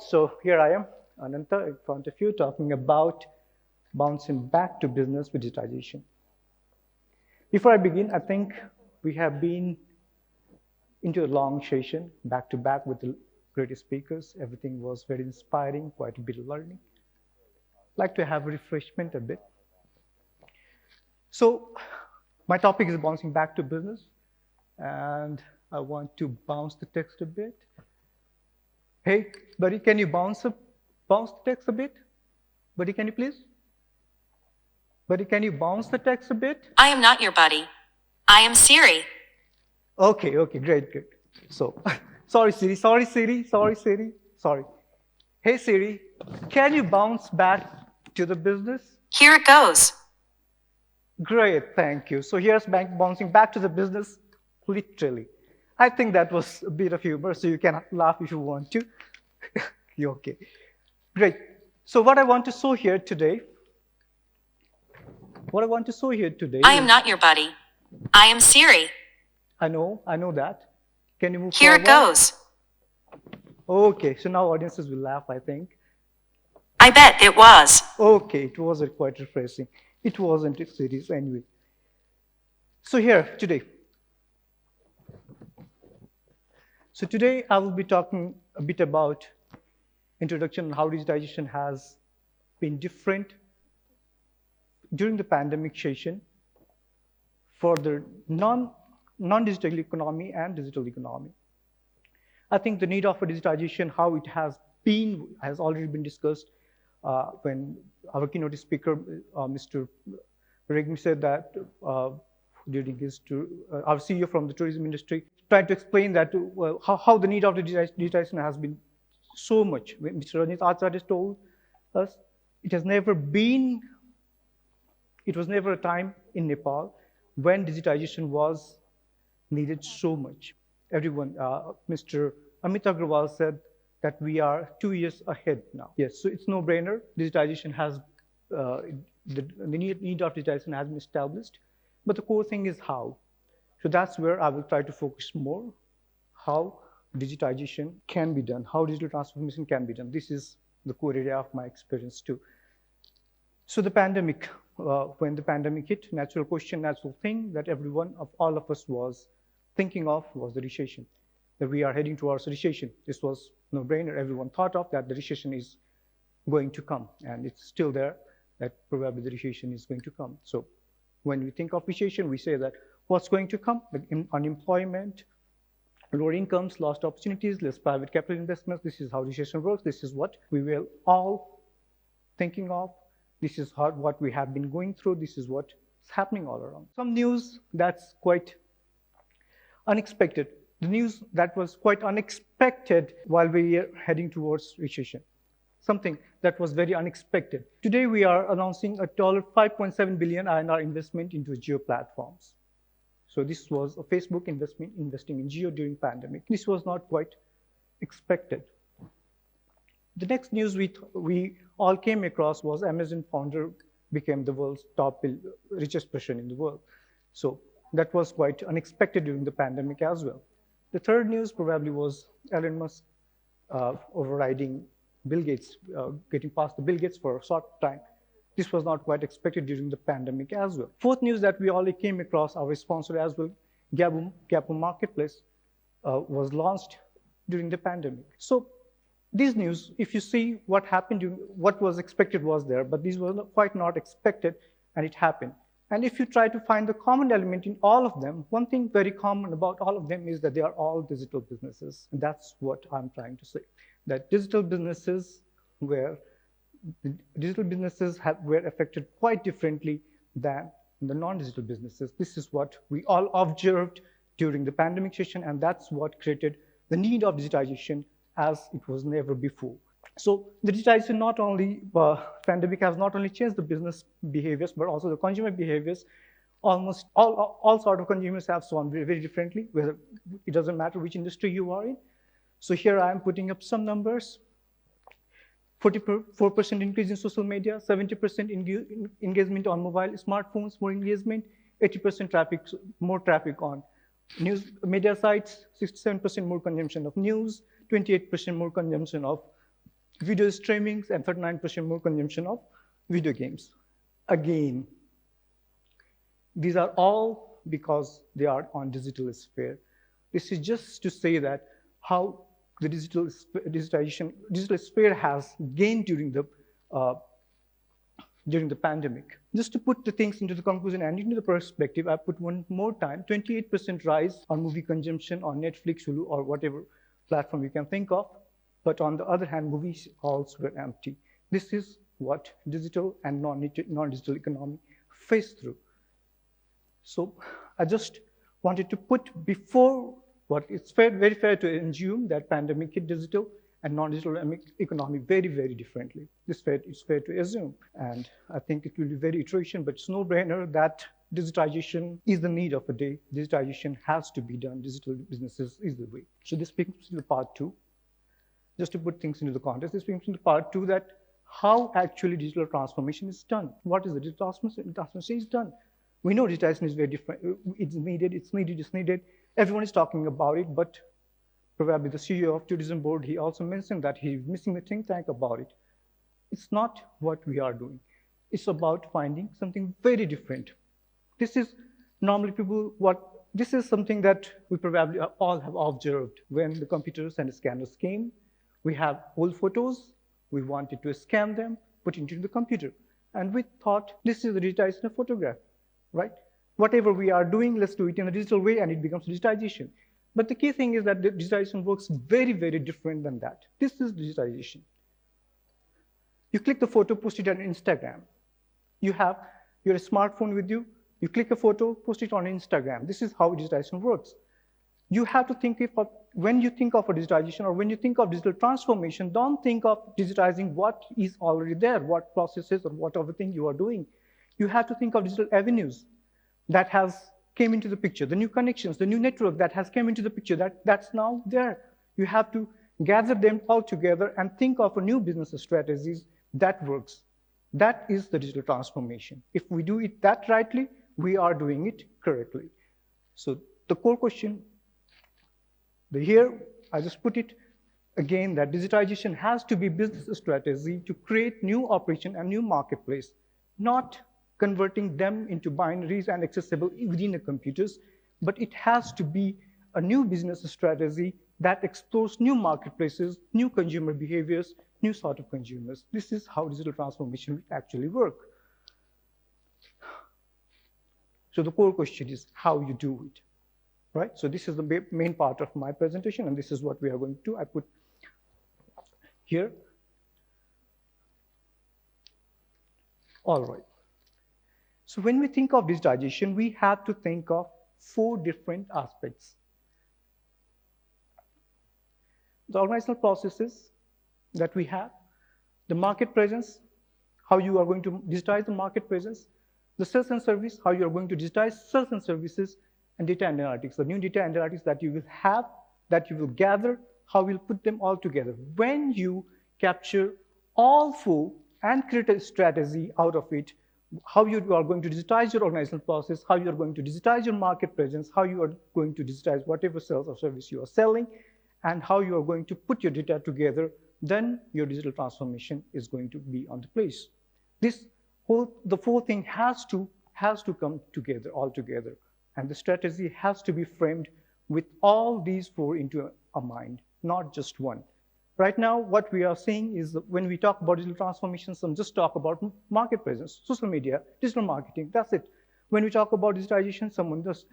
So here I am, Ananta, in front of you, talking about bouncing back to business with digitization. Before I begin, I think we have been into a long session, back to back with the greatest speakers. Everything was very inspiring, quite a bit of learning. I'd like to have a refreshment a bit. So my topic is bouncing back to business, and I want to bounce the text a bit. Hey, buddy, can you bounce the text a bit? Buddy, can you please? Buddy, can you bounce the text a bit? I am not your buddy. I am Siri. Okay, great. So, sorry Siri. Hey Siri, can you bounce back to the business? Here it goes. Great, thank you. So here's bouncing back to the business, literally. I think that was a bit of humor, so you can laugh if you want to. You're okay. Great. So what I want to show here today. I am not your buddy. I am Siri. I know that. Can you move Here forward? it goes. Okay, so now audiences will laugh, I think. I bet it was. Okay, it was quite refreshing. It wasn't a series anyway. So here, today. So today I will be talking a bit about introduction and how digitization has been different during the pandemic session for the non-digital economy and digital economy. I think the need of a digitization, how it has already been discussed when our keynote speaker, Mr. Regmi, said that during his our CEO from the tourism industry, tried to explain that how the need of the digitization has been so much. When Mr. Ranjit Acharya told us it was never a time in Nepal when digitization was needed so much. Everyone, Mr. Amit Agrawal said that we are 2 years ahead now. Yes, so it's no brainer. Digitization has, the need of digitization has been established, but the core thing is how. So that's where I will try to focus more, how digitization can be done, how digital transformation can be done. This is the core area of my experience too. So the pandemic, when the pandemic hit, natural thing that all of us was thinking of was the recession, that we are heading towards a recession. This was no brainer. Everyone thought of that the recession is going to come, and it's still there, that probably the recession is going to come. So when we think of recession, we say that what's going to come? Like unemployment, lower incomes, lost opportunities, less private capital investments. This is how recession works. This is what we were all thinking of. This is what we have been going through. This is what's happening all around. Some news that's quite unexpected. The news that was quite unexpected while we were heading towards recession. Something that was very unexpected. Today we are announcing a $5.7 billion INR investment into geo platforms. So this was a Facebook investing in geo during pandemic. This was not quite expected. The next news we all came across was Amazon founder became the world's top richest person in the world. So that was quite unexpected during the pandemic as well. The third news probably was Elon Musk overriding Bill Gates, getting past the Bill Gates for a short time. This was not quite expected during the pandemic as well. Fourth news that we all came across, our sponsor as well, Gabu Marketplace, was launched during the pandemic. So these news, if you see what happened, what was expected was there, but these were quite not expected, and it happened. And if you try to find the common element in all of them, one thing very common about all of them is that they are all digital businesses. And that's what I'm trying to say, that digital businesses were affected quite differently than the non-digital businesses. This is what we all observed during the pandemic session, and that's what created the need of digitization as it was never before. So the digitization pandemic has not only changed the business behaviors, but also the consumer behaviors. Almost all sort of consumers have gone very, very differently, whether it doesn't matter which industry you are in. So here I am putting up some numbers. 44% increase in social media, 70% engagement on mobile smartphones, more engagement, 80% more traffic on news media sites, 67% more consumption of news, 28% more consumption of video streamings, and 39% more consumption of video games. Again, these are all because they are on digital sphere. This is just to say that how the digital sphere has gained during the pandemic. Just to put the things into the conclusion and into the perspective, I put one more time, 28% rise on movie consumption on Netflix, Hulu, or whatever platform you can think of. But on the other hand, movie halls were empty. This is what digital and non-digital economy face through. So I just wanted to put before what it's very fair to assume that pandemic hit digital and non-digital economy very, very differently. It's fair to assume. And I think it will be very iteration, but it's no-brainer that digitization is the need of the day. Digitization has to be done. Digital businesses is the way. So this brings to the part 2. Just to put things into the context, this brings into part 2 that how actually digital transformation is done. What is the digital transformation is done? We know digitization is very different. It's needed. Everyone is talking about it, but probably the CEO of Tourism Board, he also mentioned that he's missing a think tank about it. It's not what we are doing. It's about finding something very different. This is normally this is something that we probably all have observed when the computers and the scanners came. We have old photos. We wanted to scan them, put it into the computer. And we thought, this is the digitization of photograph, right? Whatever we are doing, let's do it in a digital way, and it becomes digitization. But the key thing is that the digitization works very, very different than that. This is digitization. You click the photo, post it on Instagram. You have your smartphone with you. You click a photo, post it on Instagram. This is how digitization works. You have to think of, when you think of a digitization or when you think of digital transformation, don't think of digitizing what is already there, what processes or what other thing you are doing. You have to think of digital avenues that has came into the picture, the new connections, the new network that has come into the picture, that's now there. You have to gather them all together and think of a new business strategies that works. That is the digital transformation. If we do it that rightly, we are doing it correctly. So the core question, here I just put it again, that digitization has to be business strategy to create new operation and new marketplace, not converting them into binaries and accessible within the computers, but it has to be a new business strategy that explores new marketplaces, new consumer behaviors, new sort of consumers. This is how digital transformation will actually work. So the core question is how you do it, right? So this is the main part of my presentation, and this is what we are going to do. I put here. All right. So when we think of digitization, we have to think of 4 different aspects. The organizational processes that we have, the market presence, how you are going to digitize the market presence, the sales and service, how you are going to digitize sales and services, and data and analytics, the new data and analytics that you will have, that you will gather, how we'll put them all together. When you capture all 4 and create a strategy out of it, how you are going to digitize your organizational process, how you are going to digitize your market presence, how you are going to digitize whatever sales or service you are selling, and how you are going to put your data together, then your digital transformation is going to be on the place. The 4 thing has to come together, all together. And the strategy has to be framed with all these 4 into a mind, not just one. Right now, what we are seeing is that when we talk about digital transformation, some just talk about market presence, social media, digital marketing, that's it. When we talk about digitization, someone just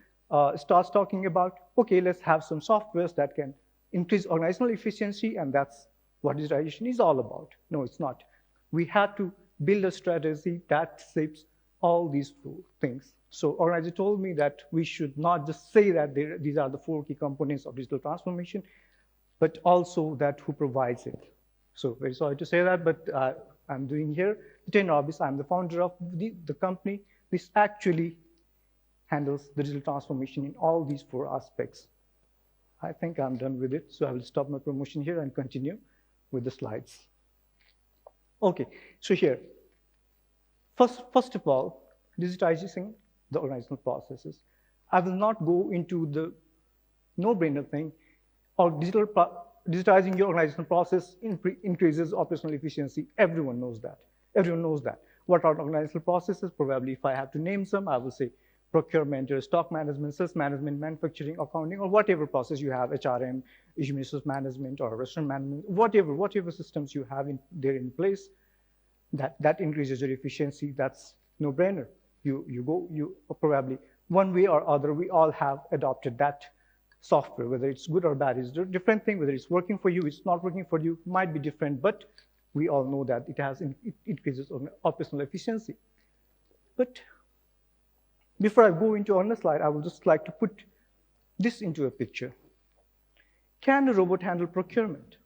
starts talking about, okay, let's have some softwares that can increase organizational efficiency, and that's what digitization is all about. No, it's not. We have to build a strategy that shapes all these 4 things. So organizer told me that we should not just say that these are the 4 key components of digital transformation, but also that who provides it. So very sorry to say that, but I'm doing here. 10 Orbits, I'm the founder of the company. This actually handles the digital transformation in all these 4 aspects. I think I'm done with it, so I will stop my promotion here and continue with the slides. Okay, so here, first of all, digitizing the organizational processes. I will not go into the no-brainer thing or digital digitizing your organizational process increases operational efficiency. Everyone knows that. Everyone knows that. What are organizational processes? Probably if I have to name some, I will say procurement, or stock management, sales management, manufacturing, accounting, or whatever process you have, HRM, human resource management, or restaurant management, whatever systems you have there in place, that increases your efficiency. That's no brainer. You probably one way or other, we all have adopted that software, whether it's good or bad is a different thing. Whether it's working for you, it's not working for you, might be different, but we all know that it increases operational efficiency. But before I go into on the slide, I would just like to put this into a picture. Can a robot handle procurement?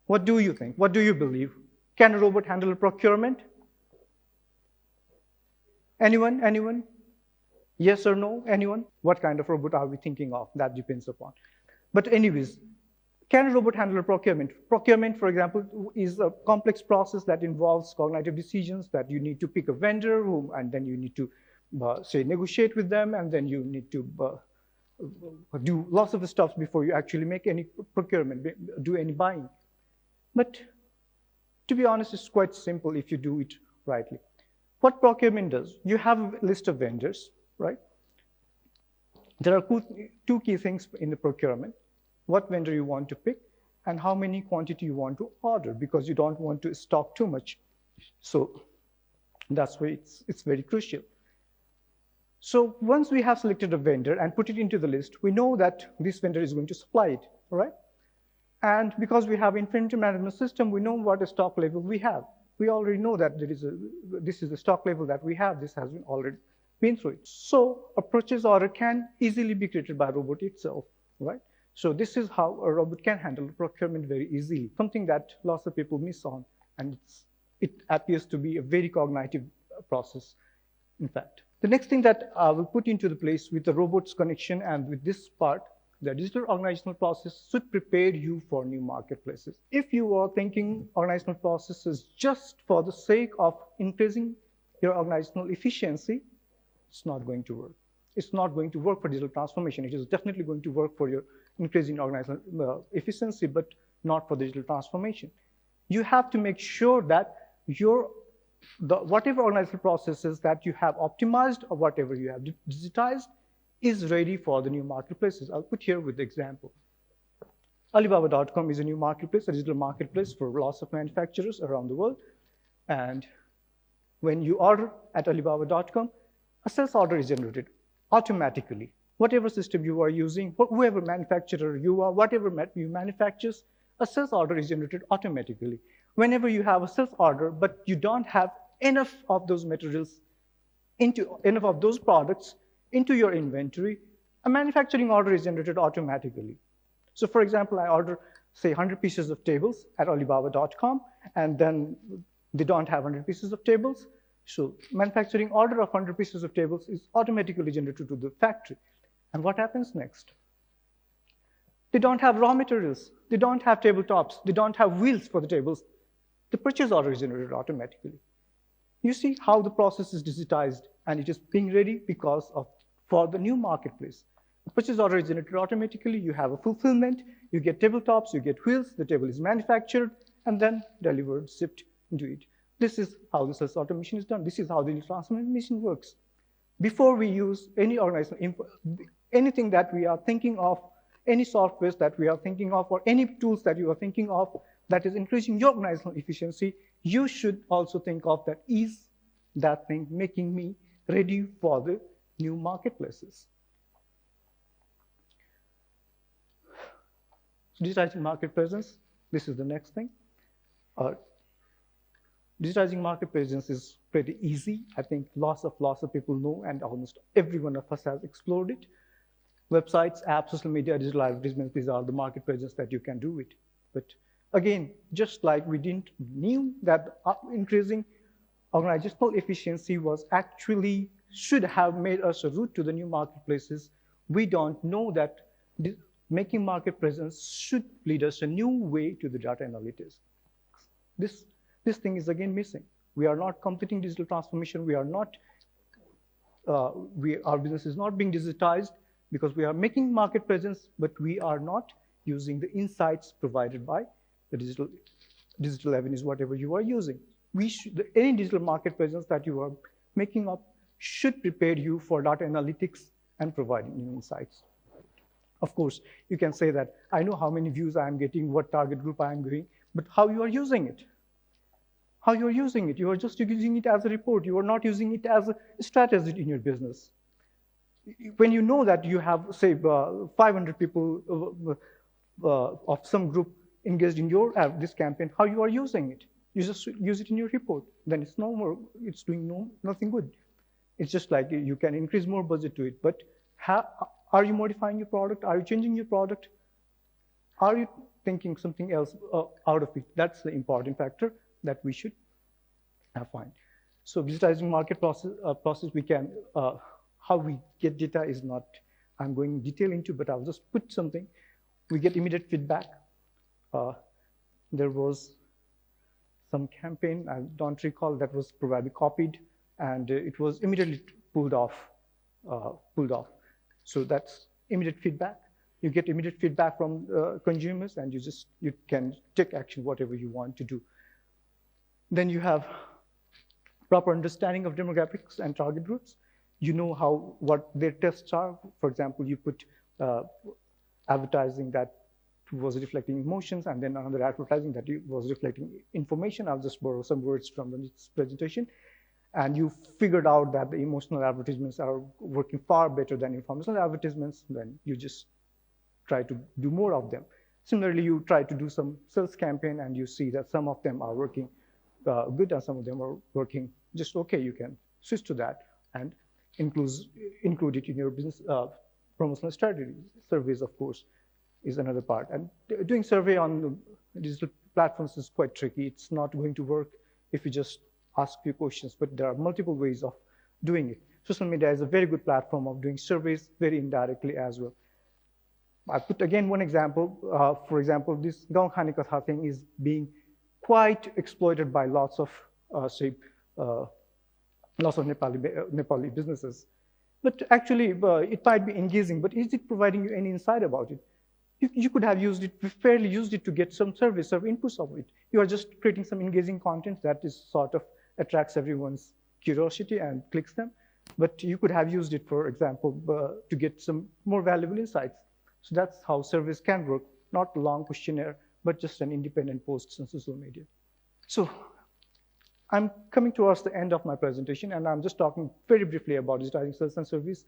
What do you think? What do you believe? Can a robot handle procurement? Anyone? Anyone? Yes or no? Anyone? What kind of robot are we thinking of? That depends upon. But anyways, can a robot handle procurement? Procurement, for example, is a complex process that involves cognitive decisions, that you need to pick a vendor, and then you need to, say, negotiate with them, and then you need to do lots of stuff before you actually make any procurement, do any buying. But to be honest, it's quite simple if you do it rightly. What procurement does, you have a list of vendors, right? There are two key things in the procurement: what vendor you want to pick and how many quantity you want to order, because you don't want to stock too much. So that's why it's very crucial. So once we have selected a vendor and put it into the list, we know that this vendor is going to supply it, all right? And because we have inventory management system, we know what a stock level we have. We already know that this is the stock level that we have. This has already been through it. So a purchase order can easily be created by a robot itself, right? So this is how a robot can handle procurement very easily, something that lots of people miss on, and it appears to be a very cognitive process, in fact. The next thing that I will put into the place with the robot's connection and with this part, the digital organizational process should prepare you for new marketplaces. If you are thinking organizational processes just for the sake of increasing your organizational efficiency, it's not going to work. It's not going to work for digital transformation. It is definitely going to work for your increasing organizational efficiency, but not for digital transformation. You have to make sure that whatever organizational processes that you have optimized or whatever you have digitized is ready for the new marketplaces. I'll put here with the example. Alibaba.com is a new marketplace, a digital marketplace for lots of manufacturers around the world. And when you order at Alibaba.com, a sales order is generated automatically. Whatever system you are using, whoever manufacturer you are, whatever you manufactures, a sales order is generated automatically. Whenever you have a sales order, but you don't have enough of those materials, enough of those products into your inventory, a manufacturing order is generated automatically. So for example, I order, say, 100 pieces of tables at Alibaba.com, and then they don't have 100 pieces of tables. So manufacturing order of 100 pieces of tables is automatically generated to the factory. And what happens next? They don't have raw materials. They don't have tabletops. They don't have wheels for the tables. The purchase order is generated automatically. You see how the process is digitized, and it is being ready for the new marketplace. The purchase order is generated automatically. You have a fulfillment. You get tabletops. You get wheels. The table is manufactured and then delivered, shipped into it. This is how the sales automation is done. This is how the transformation works. Before we use any anything that we are thinking of, any softwares that we are thinking of, or any tools that you are thinking of that is increasing your organizational efficiency, you should also think of that, is that thing making me ready for the new marketplaces? Digitizing market presence, this is the next thing. Digitizing market presence is pretty easy. I think lots of people know, and almost every one of us has explored it. Websites, apps, social media, digital advertisements, these are the market presence that you can do it. But again, just like we didn't knew that increasing organizational efficiency should have made us a route to the new marketplaces, we don't know that making market presence should lead us a new way to the data analytics. This thing is again missing. We are not completing digital transformation. We are not, our business is not being digitized because we are making market presence, but we are not using the insights provided by the digital avenues, whatever you are using. Any digital market presence that you are making up should prepare you for data analytics and providing you insights. Of course, you can say that I know how many views I am getting, what target group I am doing, but how you are using it. How you are using it. You are just using it as a report. You are not using it as a strategy in your business. When you know that you have, say, 500 people of some group engaged in your this campaign, how you are using it. You just use it in your report. Then it's no more, it's doing nothing good. It's just like you can increase more budget to it, but are you modifying your product? Are you changing your product? Are you thinking something else out of it? That's the important factor that we should find. So digitizing market process we can, how we get data is not, I'm going in detail into, but I'll just put something. We get immediate feedback. There was some campaign, I don't recall, that was probably copied, and it was immediately pulled off. So that's immediate feedback. You get immediate feedback from consumers, and you can take action whatever you want to do. Then you have proper understanding of demographics and target groups. You know what their tests are. For example, you put advertising that was reflecting emotions, and then another advertising that was reflecting information. I'll just borrow some words from this presentation. And you figured out that the emotional advertisements are working far better than informational advertisements, then you just try to do more of them. Similarly, you try to do some sales campaign, and you see that some of them are working good and some of them are working just okay. You can switch to that and include it in your business promotional strategy. Surveys, of course, is another part. And doing survey on digital platforms is quite tricky. It's not going to work if you just ask few questions, but there are multiple ways of doing it. Social media is a very good platform of doing surveys very indirectly as well. I put again one example. For example, this Gaon Khane Katha thing is being quite exploited by lots of Nepali businesses. But actually, it might be engaging, but is it providing you any insight about it? You could have fairly used it to get some service or inputs of it. You are just creating some engaging content that is sort of attracts everyone's curiosity and clicks them. But you could have used it, for example, to get some more valuable insights. So that's how surveys can work, not a long questionnaire, but just an independent post on social media. So I'm coming towards the end of my presentation, and I'm just talking very briefly about digitizing sales and service.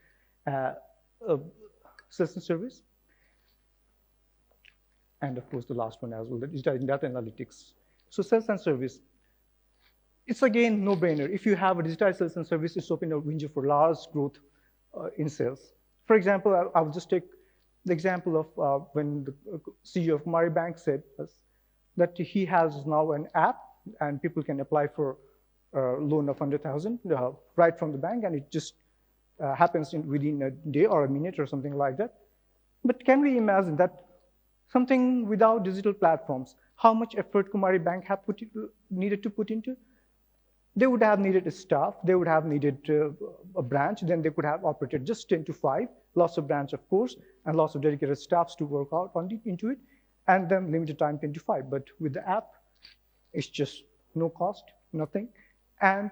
And of course, the last one as well, the digitizing data analytics. So sales and service, it's again no-brainer. If you have a digitized sales and service, it's open a window for large growth in sales. For example, I will just take the example of when the CEO of Kumari Bank said that he has now an app, and people can apply for a loan of 100,000 right from the bank, and it just happens within a day or a minute or something like that. But can we imagine that something without digital platforms, how much effort Kumari Bank have needed to put into? They would have needed a staff, they would have needed a branch, then they could have operated just 10 to 5, lots of branch, of course, and lots of dedicated staffs to work out into it, and then limited time 10 to 5. But with the app, it's just no cost, nothing, and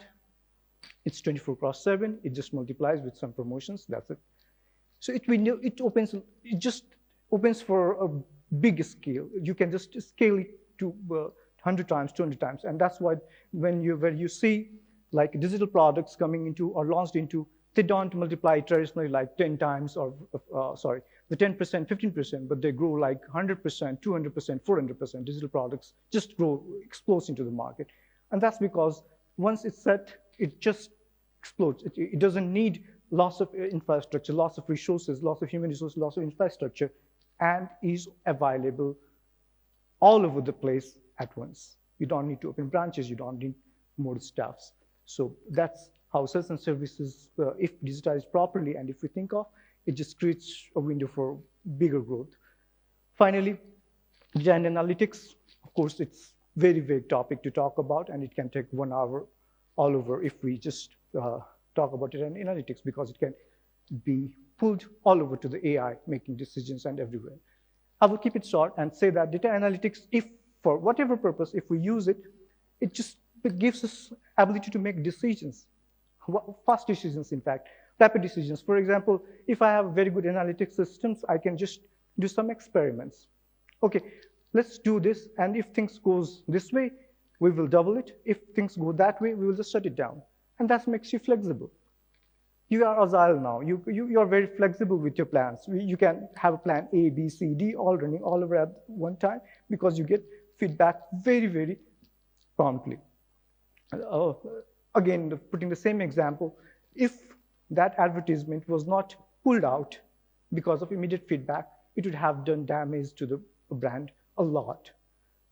it's 24/7. It just multiplies with some promotions. That's it. So it just opens for a big scale. You can just scale it to 100 times, 200 times, and that's why when you see like digital products coming into or launched into, they don't multiply traditionally like 10 times or the 10%, 15%, but they grow like 100%, 200%, 400%. Digital products just explodes into the market. And that's because once it's set, it just explodes. It doesn't need lots of infrastructure, lots of resources, lots of human resources, lots of infrastructure, and is available all over the place at once. You don't need to open branches, you don't need more staffs. So that's how sales and services, if digitized properly and if we think of, it just creates a window for bigger growth. Finally, data and analytics. Of course, it's very vague topic to talk about, and it can take 1 hour all over if we just talk about data and analytics, because it can be pulled all over to the AI, making decisions and everywhere. I will keep it short and say that data analytics, if for whatever purpose, if we use it, it gives us ability to make decisions, fast decisions, in fact, rapid decisions. For example, if I have very good analytics systems, I can just do some experiments. Okay, let's do this, and if things goes this way, we will double it. If things go that way, we will just shut it down. And that makes you flexible. You are agile now. You are very flexible with your plans. You can have a plan A, B, C, D, all running all over at one time because you get feedback very, very promptly. Again, putting the same example, if that advertisement was not pulled out because of immediate feedback, it would have done damage to the brand a lot.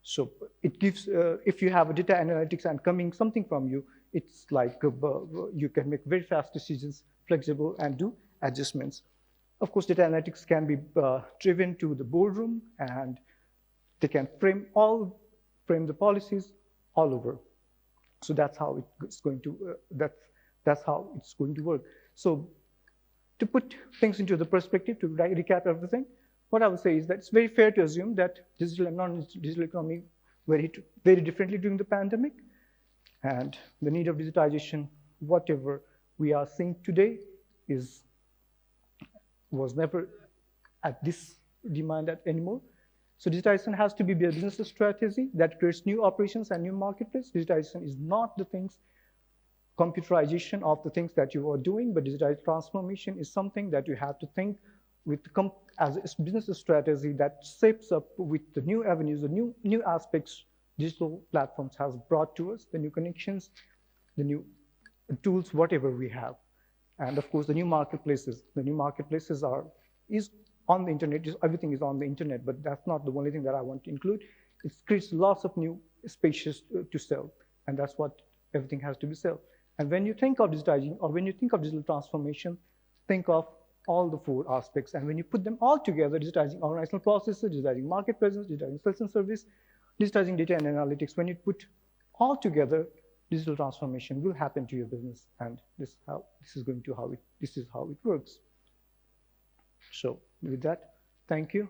So it gives, if you have a data analytics and coming something from you, it's like you can make very fast decisions, flexible, and do adjustments. Of course, data analytics can be driven to the boardroom, and they can frame the policies all over. So that's how it's going to that's how it's going to work. So to put things into the perspective, to recap everything, what I would say is that it's very fair to assume that digital and non-digital economy very differently during the pandemic, and the need of digitization, whatever we are seeing today, was never at this demand anymore. So digitization has to be a business strategy that creates new operations and new marketplace. Digitization is not the things, computerization of the things that you are doing, but digital transformation is something that you have to think with as a business strategy that shapes up with the new avenues, the new aspects digital platforms has brought to us, the new connections, the new tools, whatever we have. And of course, the new marketplaces. The new marketplaces is on the internet. Everything is on the internet, but that's not the only thing that I want to include. It creates lots of new spaces to sell, and that's what everything has to be sold. And when you think of digitizing, or when you think of digital transformation, think of all the 4 aspects. And when you put them all together, digitizing organizational processes, digitizing market presence, digitizing sales and service, digitizing data and analytics, when you put all together, digital transformation will happen to your business. And this is how it works. So with that, thank you.